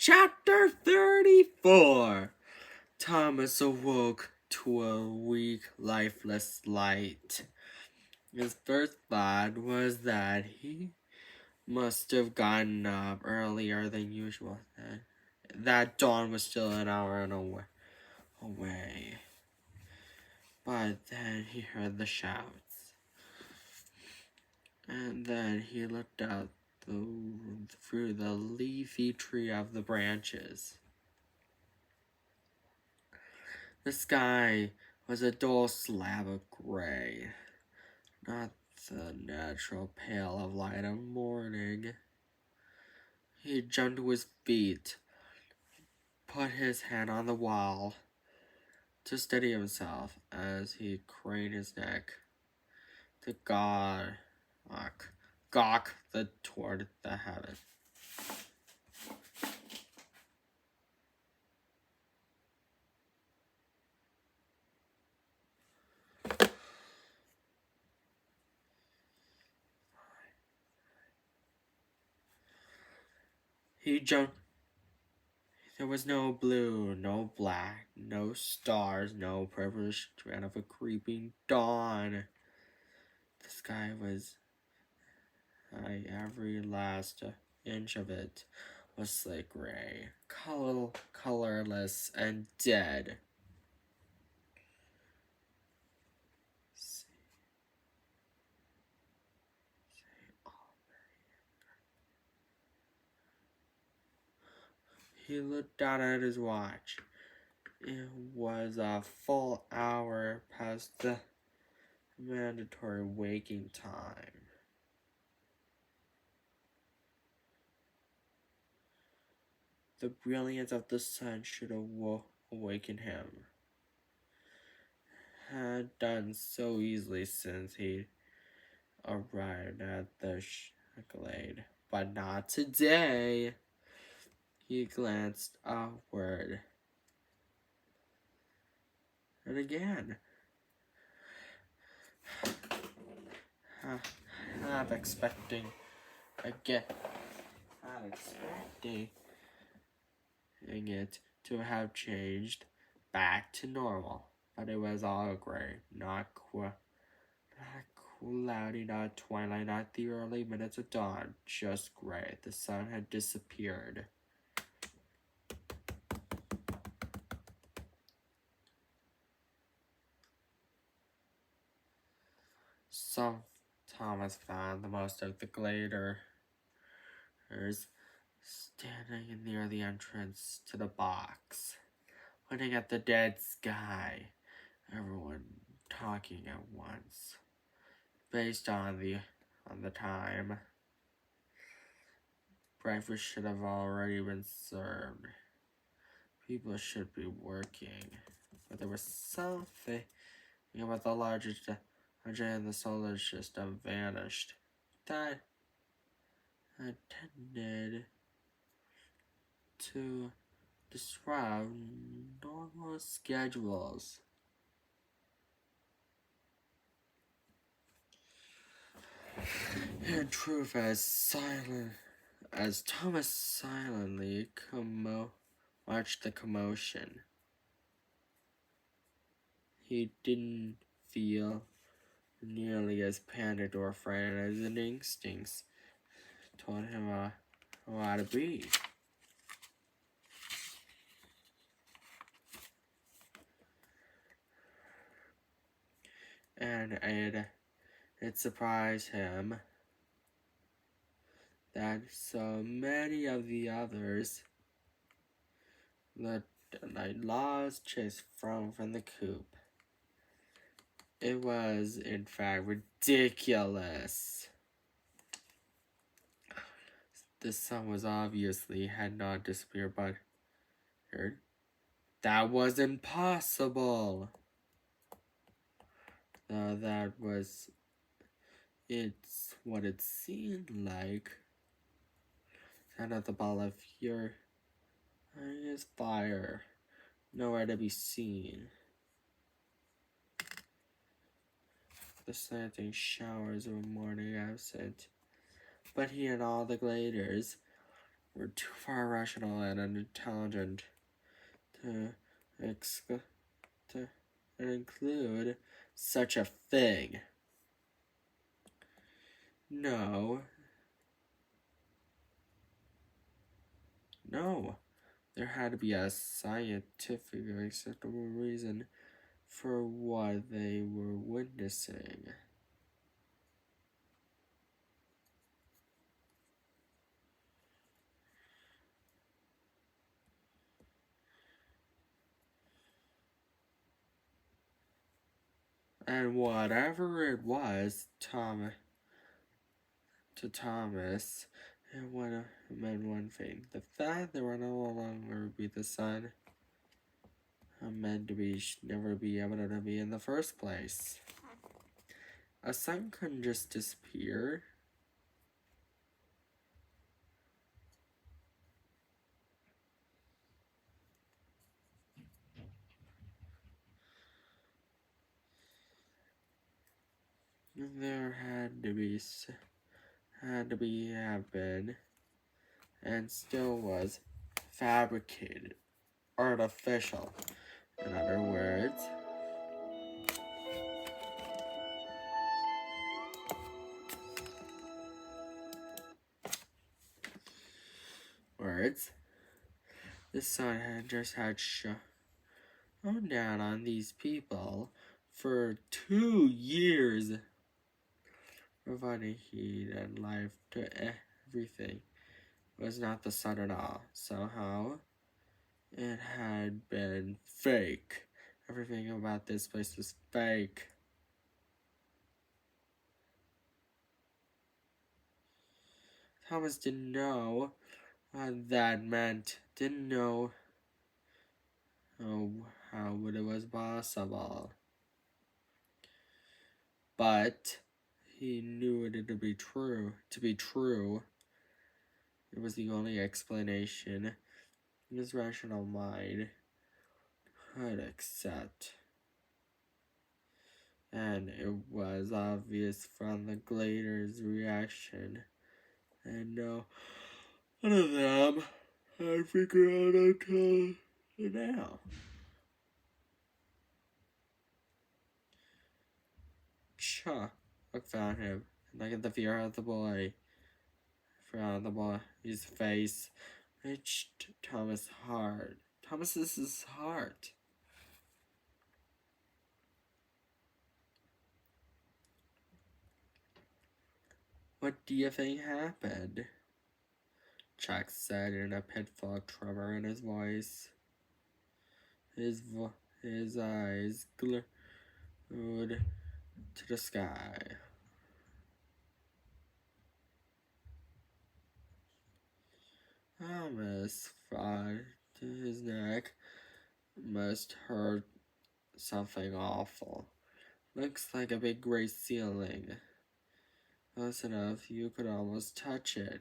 Chapter 34. Thomas awoke to a weak, lifeless light. His first thought was that he must have gotten up earlier than usual. That dawn was still an hour and away. But then he heard the shouts. And then he looked out through the leafy tree of the branches. The sky was a dull slab of gray, not the natural pale of light of morning. He jumped to his feet, put his hand on the wall to steady himself as he craned his neck to gawk toward the heaven. He jumped. There was no blue, no black, no stars, no purple strand of a creeping dawn. The sky was, every last inch of it was slick gray, colorless, and dead. He looked down at his watch. It was a full hour past the mandatory waking time. The brilliance of the sun should awaken him. Had done so easily since he arrived at the glade, but not today. He glanced upward. And again. Not expecting it to have changed back to normal. But it was all gray, not cloudy, not twilight, not the early minutes of dawn, just gray. The sun had disappeared. Thomas found the most of the gladers standing near the entrance to the box, looking at the dead sky, everyone talking at once. Based on the time, breakfast should have already been served. People should be working, but there was something about the largest in the solar system vanished that tended to disrupt normal schedules. In truth, as Thomas silently watched the commotion, he didn't feel nearly as panicked or afraid as his instincts told him how to be. And it surprised him that so many of the others lost chase from the coop. It was, in fact, ridiculous. The sun was obviously had not disappeared, but that was impossible. That was it's what it seemed like. Another ball of furious fire, nowhere to be seen. The slanting showers of morning absent, but he and all the gladers were too far rational and intelligent to, to include such a thing. No, there had to be a scientific acceptable reason for what they were witnessing. And whatever it was, Thomas, it meant one thing: the fact that we're no longer be the sun, meant to be never be able to be in the first place. A sun couldn't just disappear. There had to be have been, and still was, fabricated, artificial. In other words, the sun had just had shone down on these people for 2 years, providing heat and life to everything. It was not the sun at all. Somehow, it had been fake. Everything about this place was fake. Thomas didn't know what that meant. Didn't know how it was possible. But he knew it to be true. It was the only explanation his rational mind could accept. And it was obvious from the Gladers' reaction. And no one of them had figured out until now. Look found him. Look at the fear of the boy. Found the boy's face reached Thomas' heart. Thomas's heart. What do you think happened? Chuck said in a pitfall of tremor in his voice. His eyes glued to the sky. Thomas thought to his neck must hurt something awful. Looks like a big gray ceiling. Close enough you could almost touch it.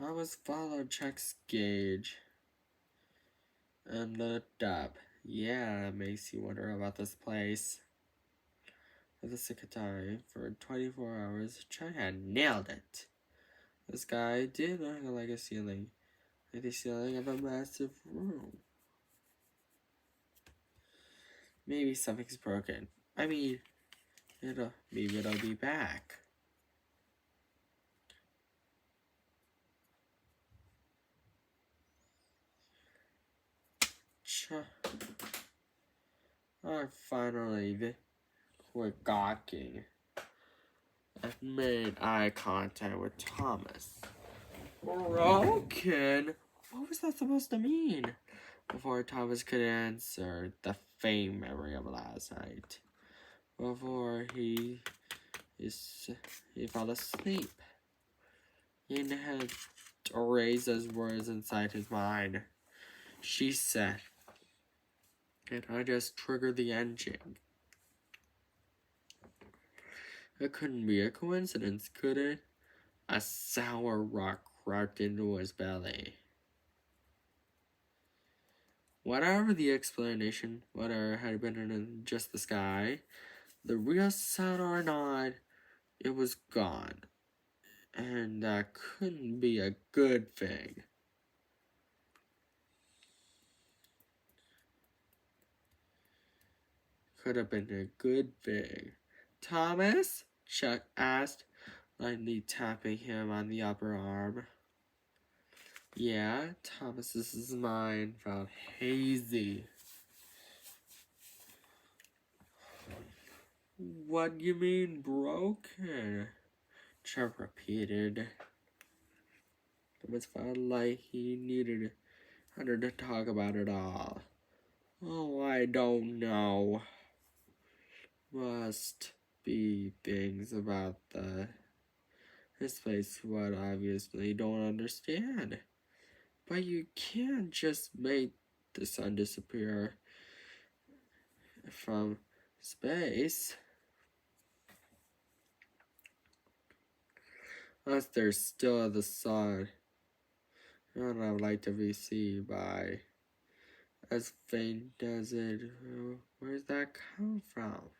Thomas followed Chuck's gaze and looked up. Yeah, it makes you wonder about this place. For the second time, for 24 hours, Chuck had nailed it. The sky did look like a ceiling, like the ceiling of a massive room. Maybe something's broken. I mean, maybe it'll be back. I finally quit gawking and made eye contact with Thomas. Broken? What was that supposed to mean? Before Thomas could answer, the faint memory of last night. Before he fell asleep. He had erased those words inside his mind. She said, and I just triggered the engine. It couldn't be a coincidence, could it? A sour rock crept into his belly. Whatever the explanation, whether it had been in just the sky, the real sun or not, it was gone. And that couldn't be a good thing. Could have been a good thing. Thomas? Chuck asked, lightly tapping him on the upper arm. Yeah, Thomas's mind felt hazy. What do you mean broken? Chuck repeated. Thomas felt like he needed her to talk about it all. Oh, I don't know. Must be things about his face what obviously don't understand. But you can't just make the sun disappear from space. Unless there's still the sun. And I'd like to be seen by as faint as it. Where's that come from?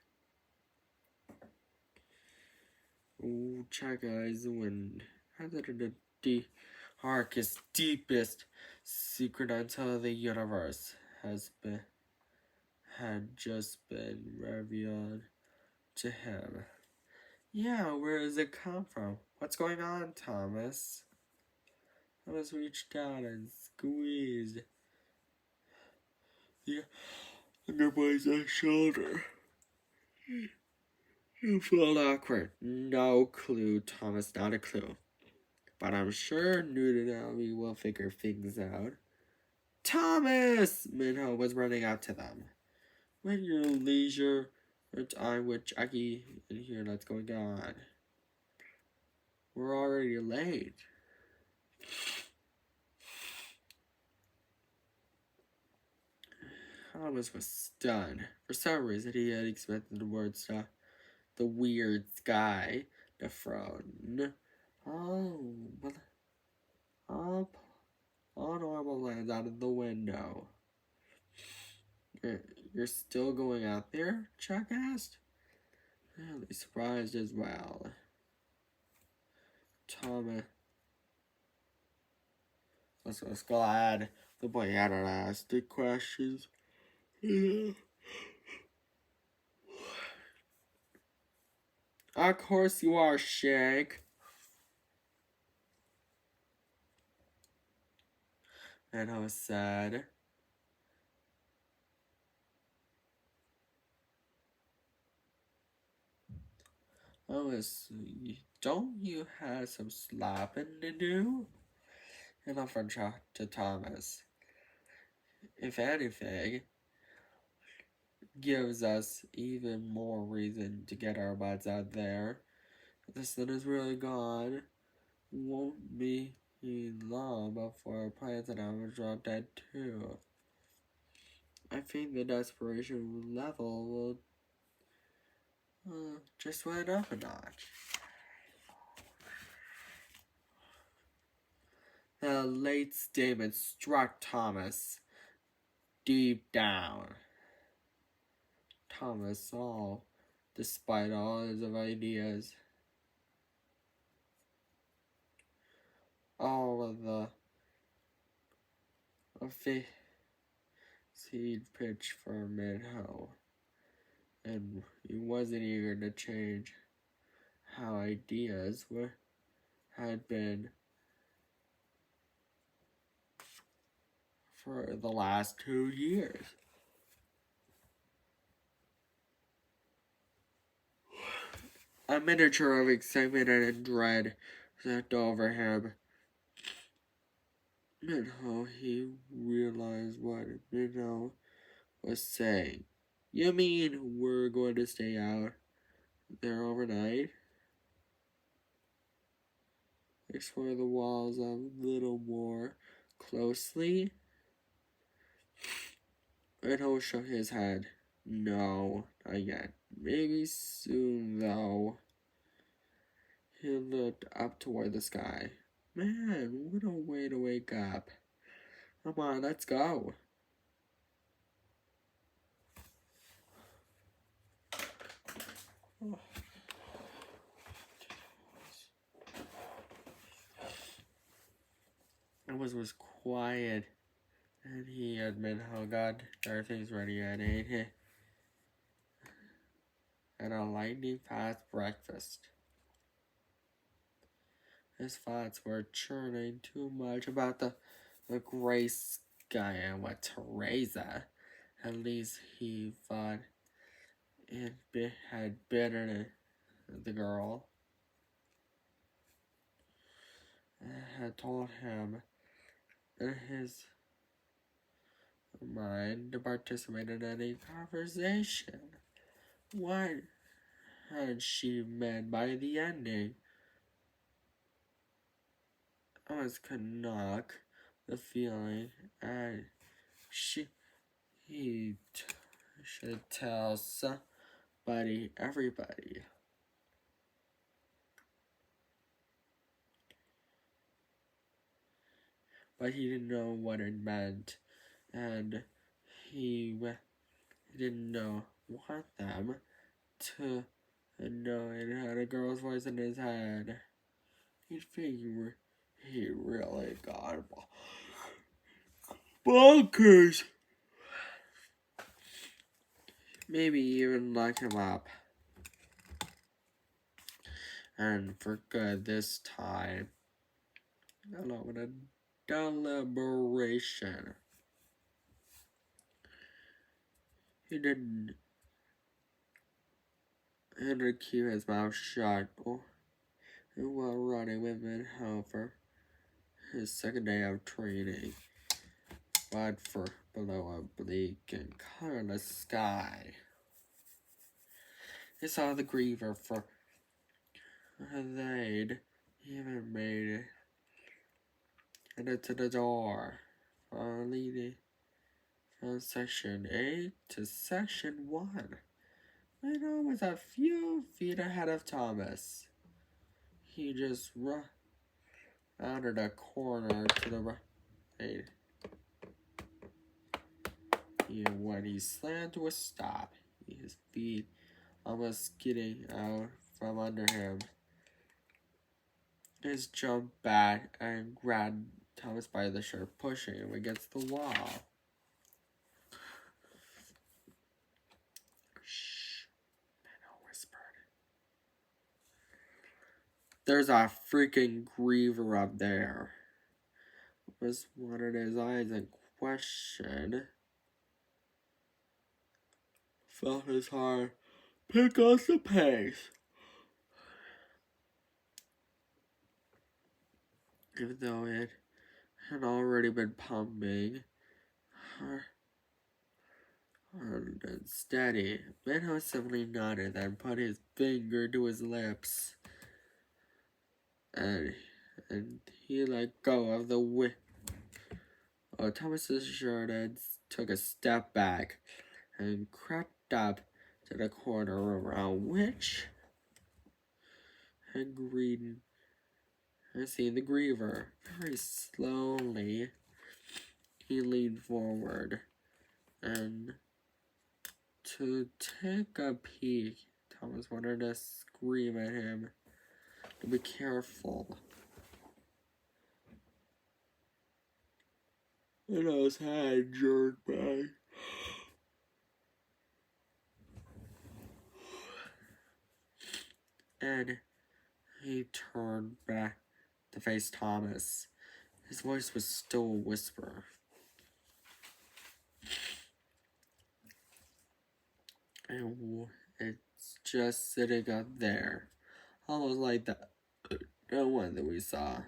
Ooh, check eyes wind. The darkest, deepest secret until the universe had just been revealed to him. Yeah, where does it come from? What's going on, Thomas? Thomas reached down and squeezed the underboy's shoulder. You felt awkward. No clue, Thomas, not a clue. But I'm sure Newton and Ellie will figure things out. Thomas! Minho was running out to them. When your leisure or time with Jackie in here, that's going on. We're already late. Thomas was stunned. For some reason, he had expected the words to the weird sky, the throne. Oh, but all normal lands out of the window. You're still going out there? Chuck asked. Really surprised as well. Thomas was glad the boy hadn't asked the questions. Yeah. Of course you are, Shank. And I was sad. Don't you have some slapping to do? And I from to Thomas. If anything, gives us even more reason to get our butts out there. The sun is really gone. Won't be long before our plants and I will drop dead too. I think the desperation level will just went up a notch. The late statement struck Thomas deep down. Thomas saw, despite all his ideas, all of the seed pitch for Minho, and he wasn't eager to change how ideas had been for the last 2 years. A miniature of excitement and dread swept over him. Minho, he realized what Minho was saying. You mean we're going to stay out there overnight? Explore the walls a little more closely? Minho shook his head. No, not yet. Maybe soon, though. He looked up toward the sky. Man, what a way to wake up. Come on, let's go. Was quiet, and he admitted how God everything's ready at 8 and a lightning fast breakfast. His thoughts were churning too much about the gray sky and what Teresa, at least he thought it had bitten the girl, had told him in his mind to participate in any conversation. What had she meant by the ending? Thomas could knock the feeling, and he should tell everybody. But he didn't know what it meant, and he didn't want them to know it had a girl's voice in his head. He'd figure he really got bonkers. Maybe even lock him up. And for good this time. Along with a deliberation. He didn't keep his mouth shut while running with Minho for his second day of training. But for below a bleak and colorless sky. He saw the griever for they'd even made it to the door, leading from Section 8 to Section 1. Minho was a few feet ahead of Thomas. He just rounded a corner to the right. When he slammed to a stop, his feet almost getting out from under him. He just jumped back and grabbed Thomas by the shirt, pushing him against the wall. Shh, Minho whispered. There's a freaking griever up there. Thomas wanted his eyes and questioned. Felt his heart pick up the pace. Even though it had already been pumping hard and steady, Minho simply nodded and put his finger to his lips. And he let go of the whip. Thomas's shirt and took a step back and crept up to the corner around which had seen the griever. Very slowly, he leaned forward and to take a peek. Thomas wanted to scream at him to be careful. Minho's head jerked back. And he turned back to face Thomas. His voice was still a whisper. And it's just sitting up there, almost like the one that we saw.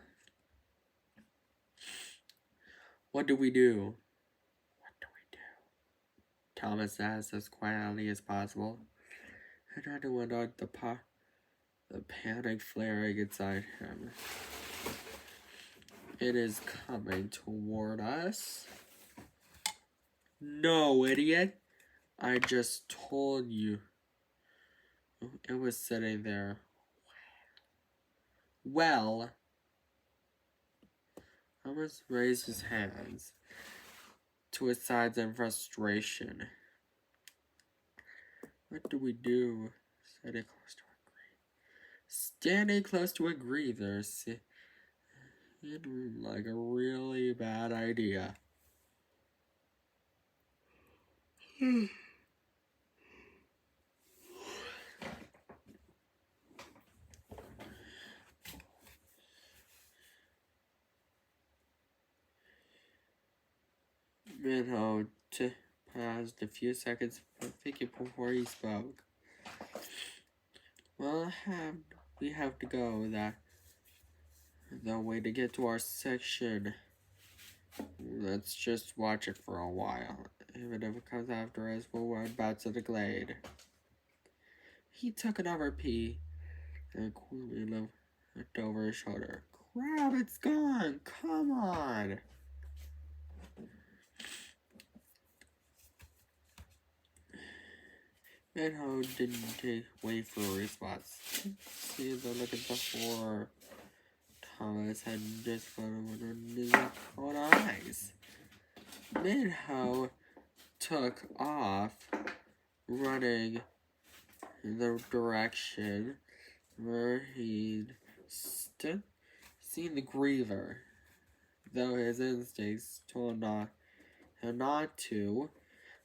What do we do? What do we do? Thomas asked as quietly as possible. He tried to ward out the panic flaring inside him. It is coming toward us. No, idiot. I just told you. It was sitting there. Well. Thomas raised his hands to his sides in frustration. What do we do? Standing close to a griever seemed like a really bad idea. Minho paused a few seconds thinking before he spoke. Well, we have to go the way to get to our section. Let's just watch it for a while. Even if it comes after us, we'll run back to the glade. He took another pee and quickly looked over his shoulder. Crap, it's gone! Come on! Minho didn't wait for a response. See the look at the horror Thomas had just found under his own eyes. Minho took off, running in the direction where he'd seen the griever, though his instincts told him not to.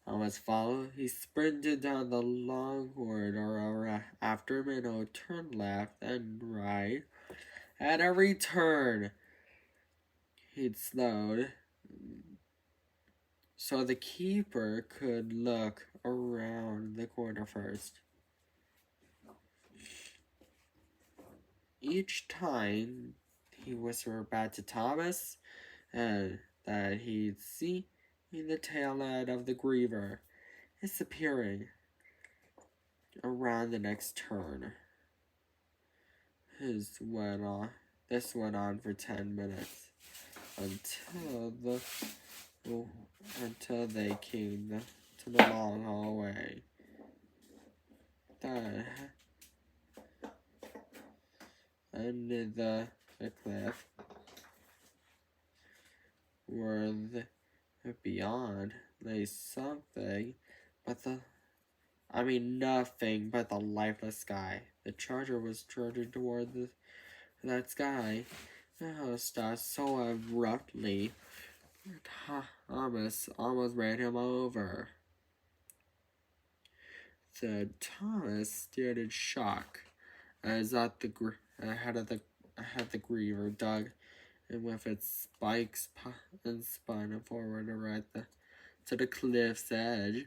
Almost followed, he sprinted down the long corridor after Minho turned left and right. At every turn, he'd slowed so the keeper could look around the corner first. Each time, he whispered back to Thomas and that he'd see the tail end of the griever disappearing around the next turn. This went on for 10 minutes until they came to the long hallway that ended the cliff, where beyond lay nothing but the lifeless sky. The charger was charging toward that sky. The house stopped so abruptly, Thomas almost ran him over. Thomas stared in shock as the head of the griever dug and with its spikes and spun forward right to the cliff's edge,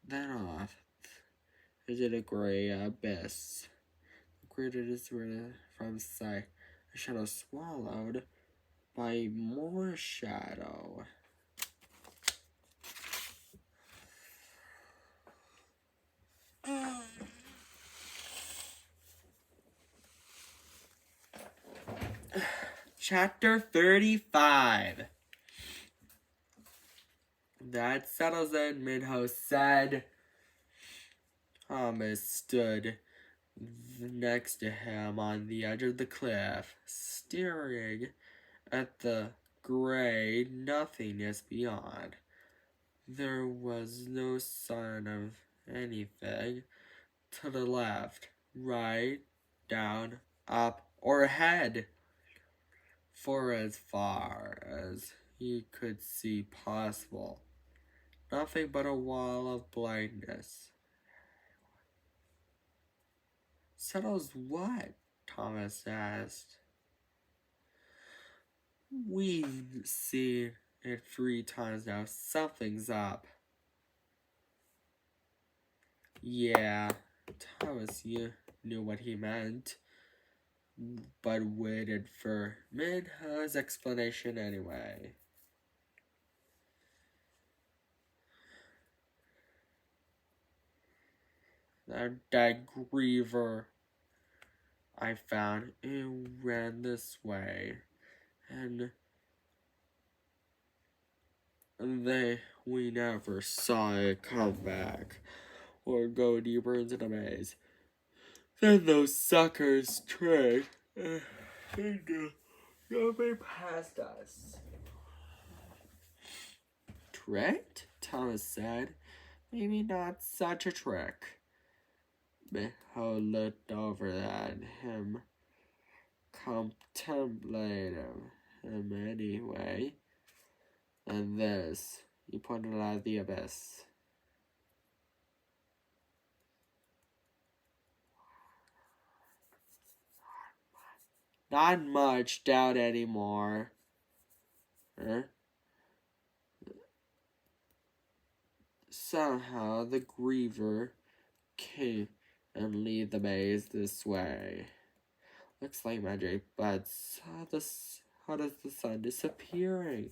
then off into the gray abyss. The greater is from sight, a shadow swallowed by more shadow. Chapter 35. That settles it, Minho said. Thomas stood next to him on the edge of the cliff, staring at the gray nothingness beyond. There was no sign of anything to the left, right, down, up, or ahead. For as far as he could see possible, nothing but a wall of blackness. Settles what? Thomas asked. We've seen it 3 times now. Something's up. Yeah, Thomas knew what he meant, but waited for Minho's explanation anyway. That griever I found, it ran this way, and we never saw it come back or go deeper into the maze. Then those suckers tricked and moving past us. Tricked? Thomas said. Maybe not such a trick. Minho looked over at him, contemplating him anyway. And this, he pointed at the abyss. Not much doubt anymore. Somehow the Griever came and lead the maze this way. Looks like magic, but how does the sun disappearing?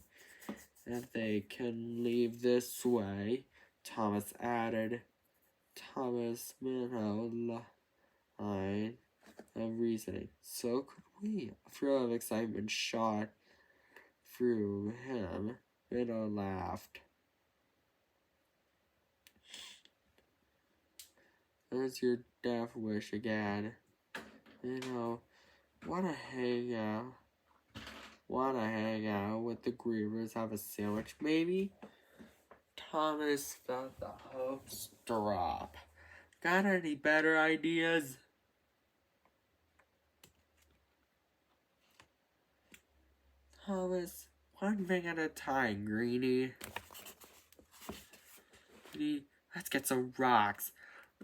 If they can leave this way, Thomas added. Thomas Minho line of reasoning. So could we. A thrill of excitement shot through him. Minho laughed. There's your death wish again. Wanna hang out with the Grievers, have a sandwich maybe? Thomas felt the hopes drop. Got any better ideas? Thomas, one thing at a time, Greenie. Let's get some rocks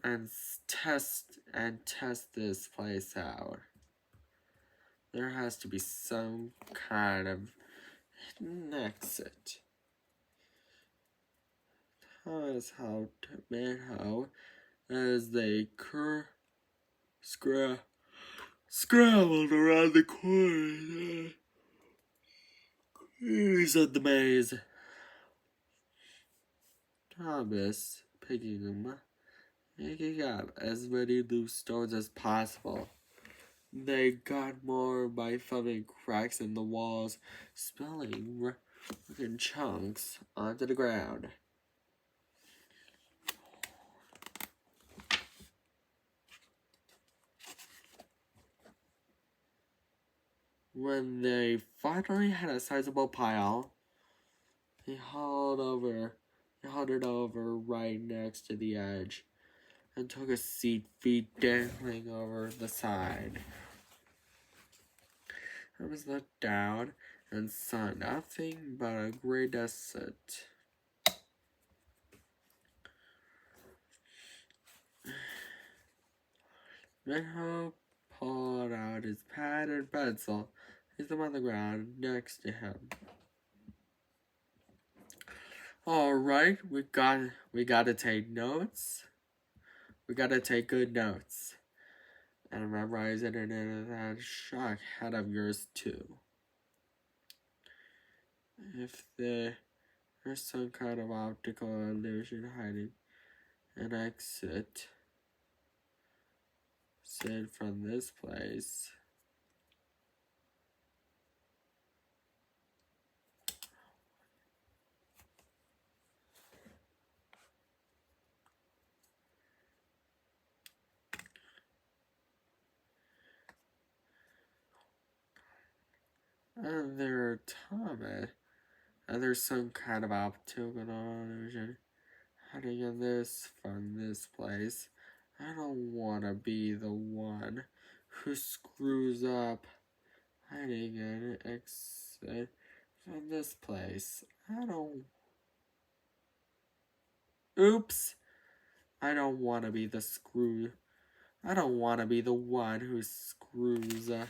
and test this place out. There has to be some kind of hidden exit. Thomas helped Minho as they scrambled around the corners of the maze. Thomas picking up as many loose stones as possible. They got more by filling cracks in the walls, spilling broken chunks onto the ground. When they finally had a sizable pile, he hauled it over right next to the edge and took a seat, feet dangling over the side. Thomas looked down and saw nothing but a gray desert. Minho pulled out his pad and pencil, placed them on the ground next to him. All right, we gotta take notes. We gotta take good notes. And memorize it in that shock head of yours too. If there's some kind of optical illusion hiding an exit from this place. And there's some kind of optical illusion hiding in this from this place. I don't want to be the one who screws up hiding an exit from this place. Oops! I don't want to be the one who screws up